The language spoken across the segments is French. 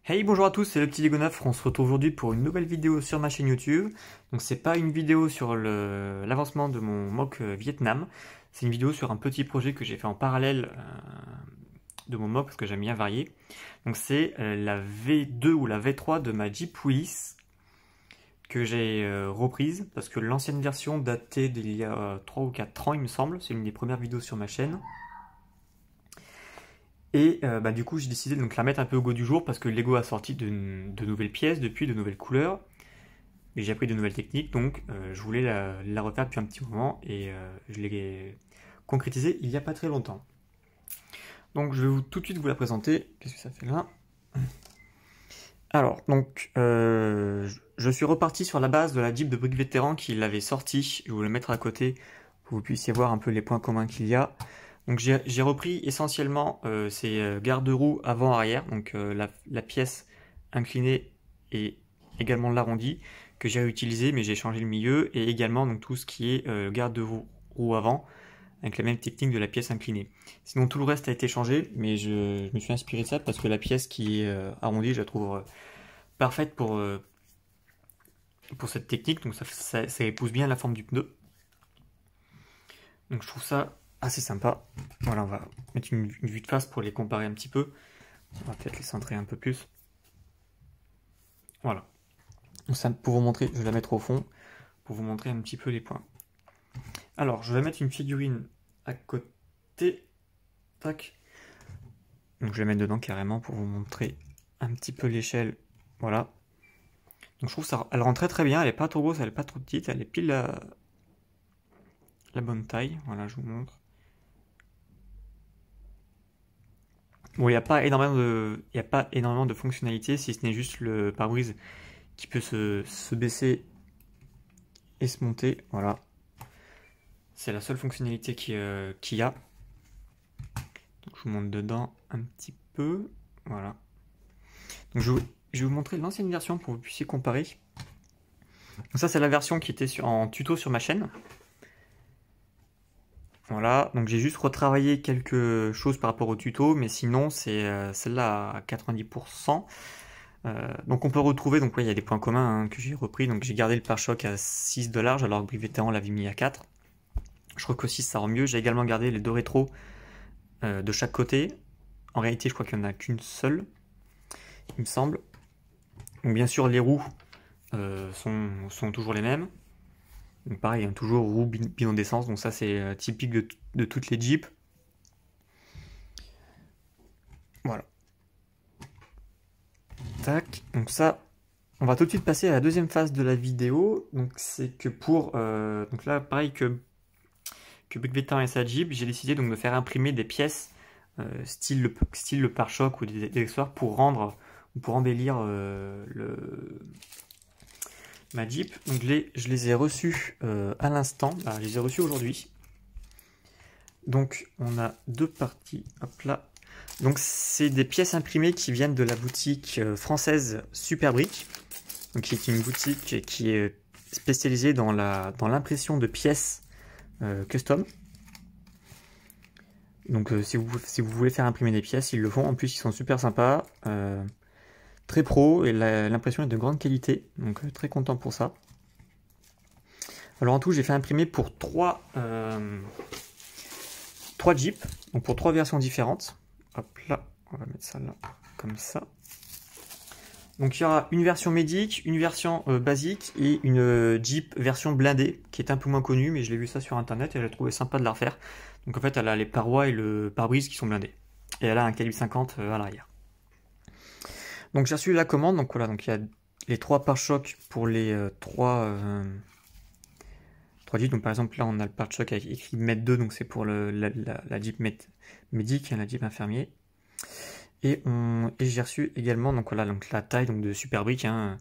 Hey, bonjour à tous, c'est le petit Lego 9. On se retrouve aujourd'hui pour une nouvelle vidéo sur ma chaîne YouTube. Donc c'est pas une vidéo sur l'avancement de mon MOOC Vietnam, c'est une vidéo sur un petit projet que j'ai fait en parallèle de mon MOOC parce que j'aime bien varier. Donc c'est la V2 ou la V3 de ma Jeep Willys que j'ai reprise parce que l'ancienne version datait d'il y a 3 ou 4 ans il me semble. C'est une des premières vidéos sur ma chaîne. Et du coup, j'ai décidé de la mettre un peu au goût du jour parce que Lego a sorti de nouvelles pièces depuis, de nouvelles couleurs. Et j'ai appris de nouvelles techniques, donc je voulais la refaire depuis un petit moment et je l'ai concrétisée il n'y a pas très longtemps. Donc je vais tout de suite vous la présenter. Qu'est-ce que ça fait là? Alors, donc, je suis reparti sur la base de la Jeep de Brick Vétéran qui l'avait sorti. Je vais vous le mettre à côté pour que vous puissiez voir un peu les points communs qu'il y a. Donc j'ai repris essentiellement ces garde-roues avant-arrière, donc la pièce inclinée et également l'arrondi que j'ai réutilisé, mais j'ai changé le milieu, et également donc tout ce qui est garde-roue avant, avec la même technique de la pièce inclinée. Sinon tout le reste a été changé, mais je me suis inspiré de ça parce que la pièce qui est arrondie, je la trouve parfaite pour cette technique, donc ça épouse bien la forme du pneu. Donc je trouve ça assez sympa. Voilà, on va mettre une vue de face pour les comparer un petit peu. On va peut-être les centrer un peu plus. Voilà. Donc ça, pour vous montrer, je vais la mettre au fond, pour vous montrer un petit peu les points. Alors, je vais mettre une figurine à côté. Tac. Donc je vais la mettre dedans carrément pour vous montrer un petit peu l'échelle. Voilà. Donc je trouve ça, elle rentre très bien, elle est pas trop grosse, elle est pas trop petite, elle est pile la bonne taille. Voilà, je vous montre. Bon, il n'y a pas énormément de fonctionnalités, si ce n'est juste le pare-brise qui peut se baisser et se monter. Voilà. C'est la seule fonctionnalité qu'il y a. Donc, je vous montre dedans un petit peu. Voilà. Donc, je vais vous montrer l'ancienne version pour que vous puissiez comparer. Donc, ça, c'est la version qui était en tuto sur ma chaîne. Voilà, donc j'ai juste retravaillé quelque chose par rapport au tuto, mais sinon c'est celle-là à 90%. Donc on peut retrouver, donc ouais, il y a des points communs que j'ai repris. Donc j'ai gardé le pare-choc à 6 $, alors que Brick Vétéran l'avait mis à 4. Je crois qu'au 6 ça rend mieux. J'ai également gardé les deux rétros de chaque côté. En réalité, je crois qu'il n'y en a qu'une seule, il me semble. Donc bien sûr, les roues sont toujours les mêmes. Donc pareil, hein, toujours roue bidon d'essence, donc ça c'est typique de toutes les Jeeps. Voilà. Tac, donc ça, on va tout de suite passer à la deuxième phase de la vidéo. Donc c'est que donc là pareil que Brick Vétéran et sa Jeep, j'ai décidé donc de faire imprimer des pièces style le pare-choc ou des accessoires pour embellir ma Jeep. Donc je les ai reçus à l'instant, je les ai reçus aujourd'hui. Donc on a deux parties, hop là. Donc c'est des pièces imprimées qui viennent de la boutique française Super Brick, donc qui est une boutique qui est spécialisée dans l'impression de pièces custom. Donc si vous voulez faire imprimer des pièces, ils le font. En plus ils sont super sympas, très pro, et l'impression est de grande qualité, donc très content pour ça. Alors en tout j'ai fait imprimer pour 3 Jeeps, donc pour 3 versions différentes. Hop là, on va mettre ça là, comme ça. Donc il y aura une version médic, une version basique et une Jeep version blindée qui est un peu moins connue, mais je l'ai vu ça sur internet et j'ai trouvé sympa de la refaire. Donc en fait elle a les parois et le pare-brise qui sont blindés. Et elle a un calibre 50 à l'arrière. Donc j'ai reçu la commande, donc voilà, donc il y a les 3 pare-chocs pour les 3 Jeeps. Donc par exemple là on a le pare-choc avec écrit mètre 2, donc c'est pour la Jeep médic, la Jeep infirmier. Et j'ai reçu également donc voilà, donc la taille donc de Super Brick, hein,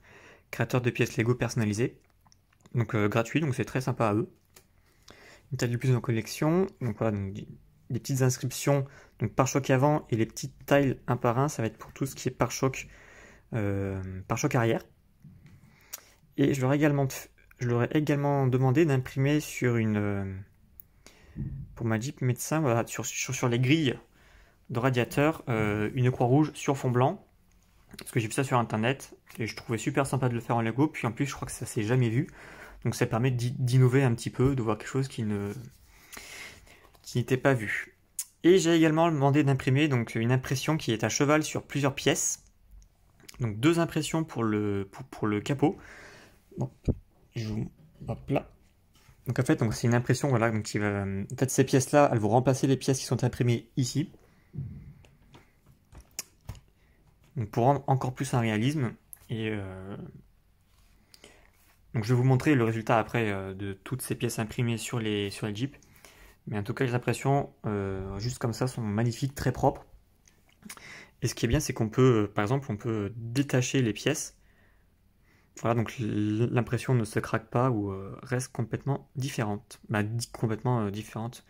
créateur de pièces Lego personnalisées, donc gratuit, donc c'est très sympa à eux. Une taille de plus dans la collection, donc voilà, donc des petites inscriptions, donc pare-choc avant, et les petites tailles un par un, ça va être pour tout ce qui est pare-choc arrière. Et je leur ai également demandé d'imprimer sur pour ma Jeep médecin, voilà, sur les grilles de radiateur, une croix rouge sur fond blanc. Parce que j'ai vu ça sur internet et je trouvais super sympa de le faire en Lego. Puis en plus, je crois que ça s'est jamais vu. Donc ça permet d'innover un petit peu, de voir quelque chose qui n'était pas vu. Et j'ai également demandé d'imprimer donc une impression qui est à cheval sur plusieurs pièces. Donc 2 impressions pour le capot. Bon, hop là. Donc en fait, c'est une impression voilà, donc qui va. En fait, ces pièces-là, elles vont remplacer les pièces qui sont imprimées ici. Donc pour rendre encore plus un réalisme. Et donc je vais vous montrer le résultat après de toutes ces pièces imprimées sur les Jeeps. Mais en tout cas, les impressions, juste comme ça, sont magnifiques, très propres. Et ce qui est bien, c'est qu'on peut, par exemple, on peut détacher les pièces. Voilà, donc l'impression ne se craque pas ou reste complètement différente. Bah, complètement différente,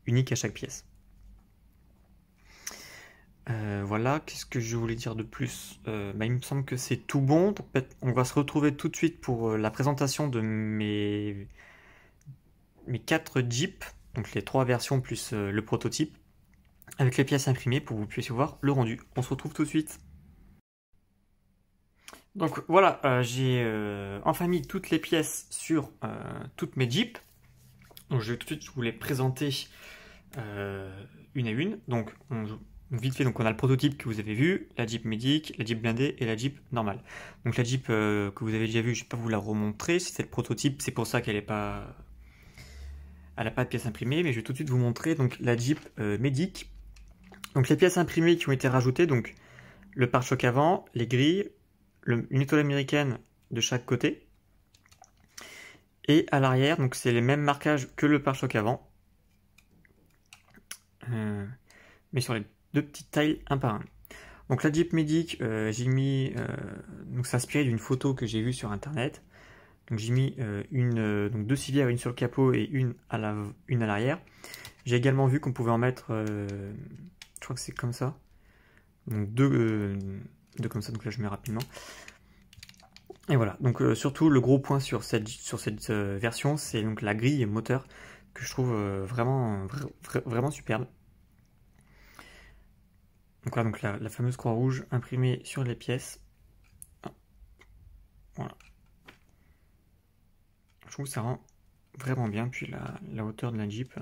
unique à chaque pièce. Voilà, qu'est-ce que je voulais dire de plus? Bah, il me semble que c'est tout bon. Donc, on va se retrouver tout de suite pour la présentation de mes 4 Jeeps, donc les 3 versions plus le prototype, avec les pièces imprimées pour que vous puissiez voir le rendu. On se retrouve tout de suite. Donc voilà, j'ai enfin mis toutes les pièces sur toutes mes Jeeps. Donc je vais tout de suite vous les présenter une à une. Donc vite fait, donc on a le prototype que vous avez vu, la Jeep Medic, la Jeep blindée et la Jeep normale. Donc la Jeep que vous avez déjà vue, je ne vais pas vous la remontrer, c'est le prototype, c'est pour ça qu'elle n'a pas de pièces imprimées, mais je vais tout de suite vous montrer donc la Jeep Medic. Donc les pièces imprimées qui ont été rajoutées, donc le pare-choc avant, les grilles, une étoile américaine de chaque côté. Et à l'arrière, donc c'est les mêmes marquages que le pare-choc avant. Mais sur les 2 petites tailles un par un. Donc la Jeep Medic, j'ai mis, donc c'est inspiré d'une photo que j'ai vue sur internet. Donc j'ai mis donc 2 civières, une sur le capot et une à l'arrière. J'ai également vu qu'on pouvait en mettre, je crois que c'est comme ça. Donc deux comme ça, donc là je mets rapidement. Et voilà, donc surtout le gros point sur cette version, c'est donc la grille moteur que je trouve vraiment superbe. Donc voilà, donc la fameuse croix rouge imprimée sur les pièces. Voilà. Je trouve que ça rend vraiment bien, puis la hauteur de la Jeep.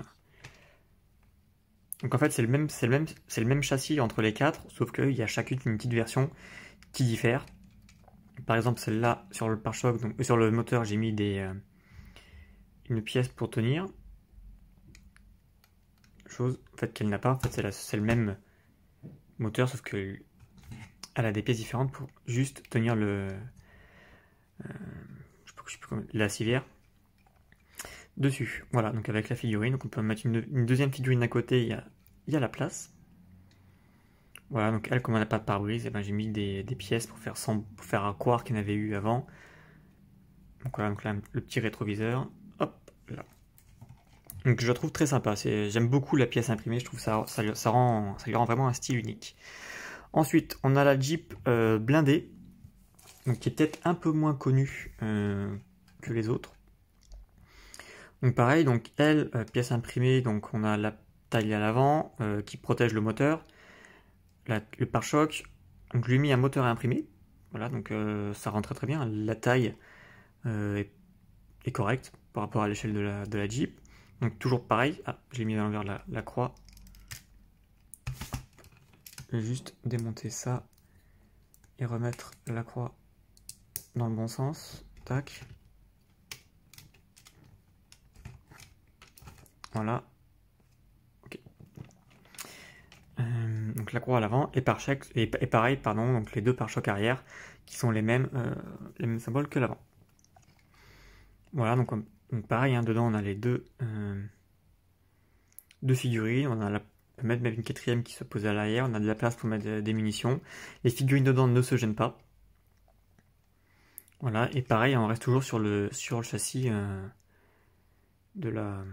Donc en fait c'est le même châssis entre les 4, sauf qu'il y a chacune une petite version qui diffère. Par exemple celle-là sur le pare-choc, donc sur le moteur j'ai mis une pièce pour tenir. Chose en fait qu'elle n'a pas, en fait c'est le même moteur sauf que elle a des pièces différentes pour juste tenir la civière dessus. Voilà, donc avec la figurine, donc on peut mettre une deuxième figurine à côté, il y a la place. Voilà, donc elle, comme on n'a pas de pare-brise, j'ai mis des pièces pour faire croire qu'il y en avait eu avant. Donc voilà, donc là, le petit rétroviseur. Hop, là. Donc je la trouve très sympa. J'aime beaucoup la pièce imprimée, je trouve ça lui rend vraiment un style unique. Ensuite, on a la Jeep blindée, donc qui est peut-être un peu moins connue que les autres. Donc pareil, donc elle, pièce imprimée, donc on a la taille à l'avant qui protège le moteur. Le pare-choc, donc je lui ai mis un moteur à imprimer. Voilà, donc ça rend très bien. La taille est correcte par rapport à l'échelle de la Jeep. Donc toujours pareil. Ah, j'ai mis à l'envers la croix. Je vais juste démonter ça et remettre la croix dans le bon sens. Tac. Voilà. Ok. Donc la croix à l'avant et pareil, pardon, donc les 2 pare-chocs arrière qui sont les mêmes symboles que l'avant. Voilà, donc pareil, hein, dedans on a les deux figurines, on peut mettre même une 4e qui se pose à l'arrière, on a de la place pour mettre des munitions. Les figurines dedans ne se gênent pas. Voilà, et pareil, on reste toujours sur le châssis de la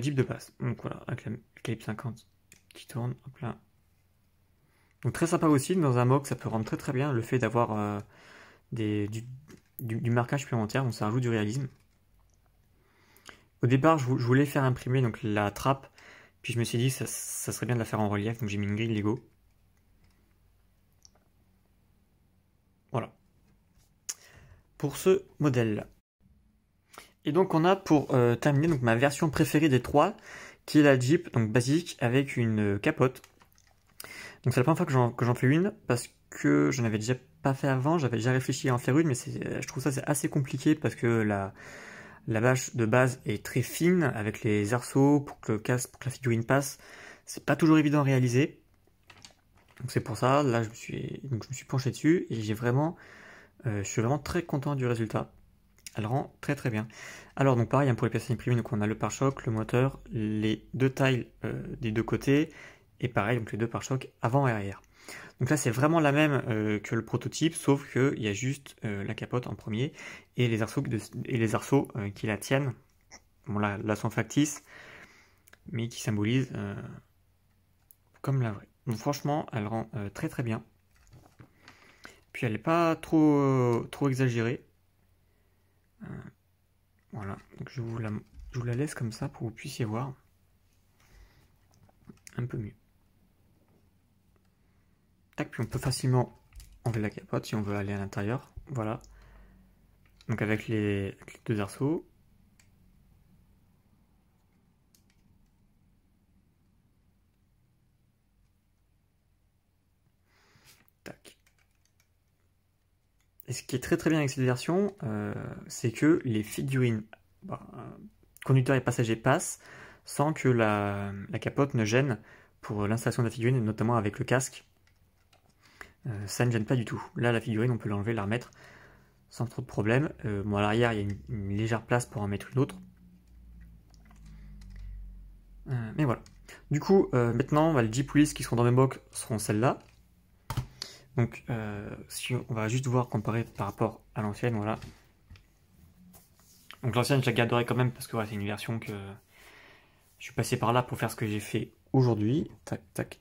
Jeep de base. Donc voilà, avec la calibre 50 qui tourne, hop là. Donc très sympa aussi, dans un MOC ça peut rendre très bien le fait d'avoir du marquage supplémentaire, donc ça rajoute du réalisme. Au départ je voulais faire imprimer donc la trappe, puis je me suis dit ça serait bien de la faire en relief, donc j'ai mis une grille Lego. pour ce modèle-là. Et donc on a pour terminer donc ma version préférée des trois, qui est la Jeep donc basique avec une capote. Donc c'est la première fois que j'en fais une, parce que je n'avais déjà pas fait avant, j'avais déjà réfléchi à en faire une, mais je trouve ça c'est assez compliqué parce que la bâche de base est très fine avec les arceaux pour que la figurine passe. C'est pas toujours évident à réaliser. Donc c'est pour ça, là je me suis penché dessus et je suis vraiment très content du résultat. Elle rend très très bien. Alors donc pareil pour les pièces imprimées, donc on a le pare-choc, le moteur, les deux tailles des deux côtés, et pareil donc les deux pare-chocs avant et arrière. Donc là c'est vraiment la même que le prototype, sauf qu'il y a juste la capote en premier et les arceaux, qui la tiennent. Bon là sont factices, mais qui symbolisent comme la vraie. Donc franchement elle rend très très bien. Puis elle n'est pas trop exagérée. Voilà, donc je vous la laisse comme ça pour que vous puissiez voir un peu mieux. Tac, puis on peut facilement enlever la capote si on veut aller à l'intérieur. Voilà. Donc avec les deux arceaux. Tac. Et ce qui est très très bien avec cette version, c'est que les figurines conducteurs et passagers passent sans que la capote ne gêne pour l'installation de la figurine, notamment avec le casque. Ça ne gêne pas du tout. Là, la figurine, on peut l'enlever, la remettre sans trop de problème. Bon, à l'arrière, il y a une légère place pour en mettre une autre. Mais voilà. Du coup, maintenant, les Jeep Willys qui seront dans mes box seront celles-là. Donc, si on va juste voir comparer par rapport à l'ancienne, voilà. Donc l'ancienne, je la garderai quand même parce que voilà, c'est une version que je suis passé par là pour faire ce que j'ai fait aujourd'hui. Tac, tac.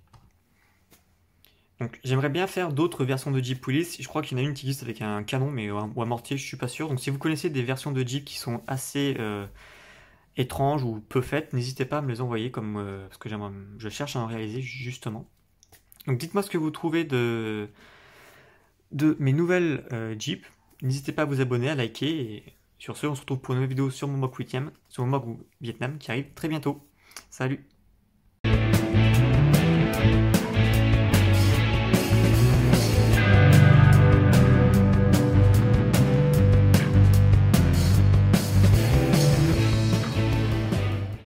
Donc j'aimerais bien faire d'autres versions de Jeep Willys. Je crois qu'il y en a une qui existe avec un canon ou un mortier, je suis pas sûr. Donc si vous connaissez des versions de Jeep qui sont assez étranges ou peu faites, n'hésitez pas à me les envoyer parce que je cherche à en réaliser justement. Donc dites-moi ce que vous trouvez de mes nouvelles Jeep. N'hésitez pas à vous abonner, à liker. Et sur ce, on se retrouve pour une nouvelle vidéo sur mon MOOC Vietnam qui arrive très bientôt. Salut!